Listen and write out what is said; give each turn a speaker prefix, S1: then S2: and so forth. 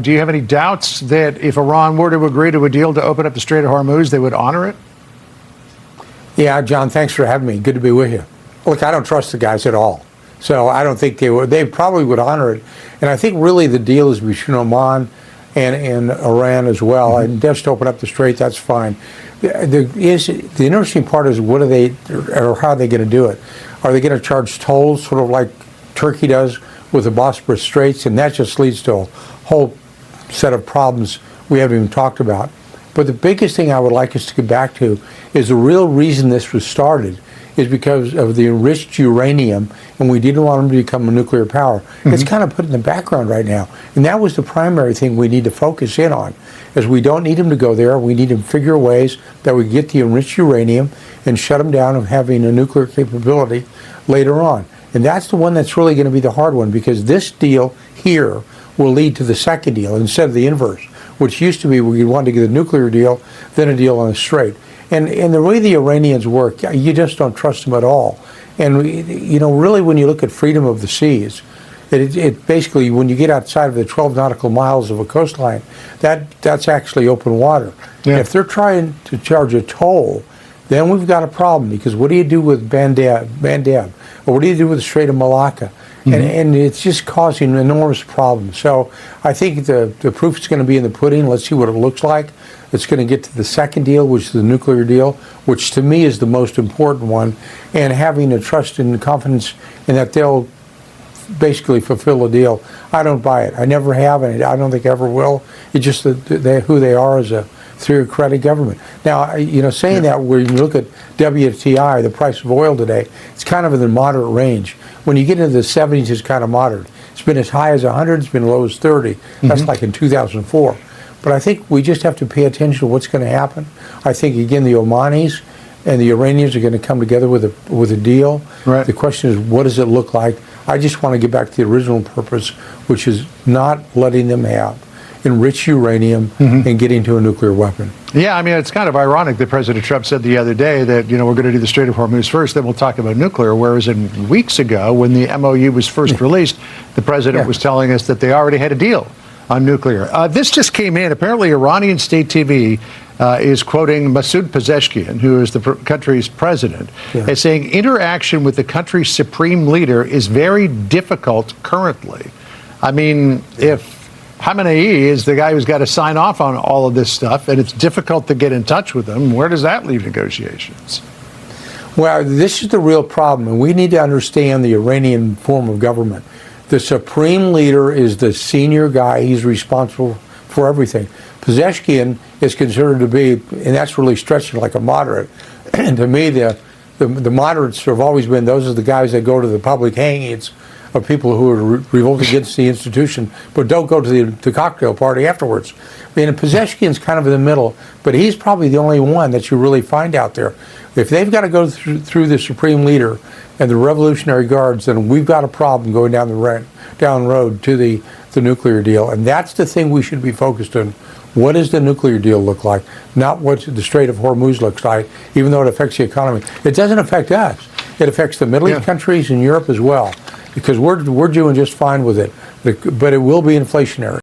S1: Do you have any doubts that if Iran were to agree to a deal to open up the Strait of Hormuz, they would honor it?
S2: Yeah, John, thanks for having me. Good to be with you. Look, I don't trust the guys at all. So I don't think they would. They probably would honor it. And I think really the deal is between Oman and Iran as well. Mm-hmm. And just open up the strait, that's fine. The interesting part is what are they, or how are they going to do it? Are they going to charge tolls, sort of like Turkey does with the Bosporus Straits? And that just leads to a whole set of problems we haven't even talked about. But the biggest thing I would like us to get back to is the real reason this was started is because of the enriched uranium, and we didn't want them to become a nuclear power. Mm-hmm. It's kind of put in the background right now. And that was the primary thing we need to focus in on, is we don't need them to go there. We need to figure ways that we get the enriched uranium and shut them down of having a nuclear capability later on. And that's the one that's really going to be the hard one, because this deal here will lead to the second deal instead of the inverse, which used to be we wanted to get a nuclear deal, then a deal on the strait. And the way the Iranians work, you just don't trust them at all. And, you know, really when you look at freedom of the seas, it basically, when you get outside of the 12 nautical miles of a coastline, that's actually open water. Yeah. If they're trying to charge a toll, then we've got a problem, because what do you do with Bandab? Or what do you do with the Strait of Malacca? Mm-hmm. And it's just causing enormous problems. So I think the proof is going to be in the pudding. Let's see what it looks like. It's going to get to the second deal, which is the nuclear deal, which to me is the most important one, and having a trust and confidence in that they'll basically fulfill the deal. I don't buy it. I never have, and I don't think I ever will. It's just who they are as a theocratic government. Now, you know, saying that, when you look at WTI, the price of oil today, it's kind of in the moderate range. When you get into the 70s, it's kind of moderate. It's been as high as 100, it's been as low as 30. That's like in 2004. But I think we just have to pay attention to what's going to happen. I think, again, the Omanis and the Iranians are going to come together with a deal. Right. The question is, what does it look like? I just want to get back to the original purpose, which is not letting them have enriched uranium and getting to a nuclear weapon.
S1: Yeah, I mean, it's kind of ironic that President Trump said the other day that, you know, we're going to do the Strait of Hormuz first, then we'll talk about nuclear, whereas weeks ago, when the MOU was first released, the president was telling us that they already had a deal on nuclear. This just came in. Apparently, Iranian state TV is quoting Masoud Pezeshkian, who is the country's president, as saying interaction with the country's supreme leader is very difficult currently. I mean, if Khamenei is the guy who's got to sign off on all of this stuff, and it's difficult to get in touch with him, where does that leave negotiations?
S2: Well, this is the real problem, and we need to understand the Iranian form of government. The supreme leader is the senior guy. He's responsible for everything. Pezeshkian is considered to be, and that's really stretching, like a moderate. And to me, the moderates have always been, those are the guys that go to the public hangings of people who are revolted against the institution, but don't go to the cocktail party afterwards. I mean, Pezeshkian's kind of in the middle, but he's probably the only one that you really find out there. If they've got to go through the supreme leader and the Revolutionary Guards, then we've got a problem going down the road to the nuclear deal. And that's the thing we should be focused on. What does the nuclear deal look like? Not what the Strait of Hormuz looks like, even though it affects the economy. It doesn't affect us. It affects the Middle East countries and Europe as well, because we're doing just fine with it. But it will be inflationary.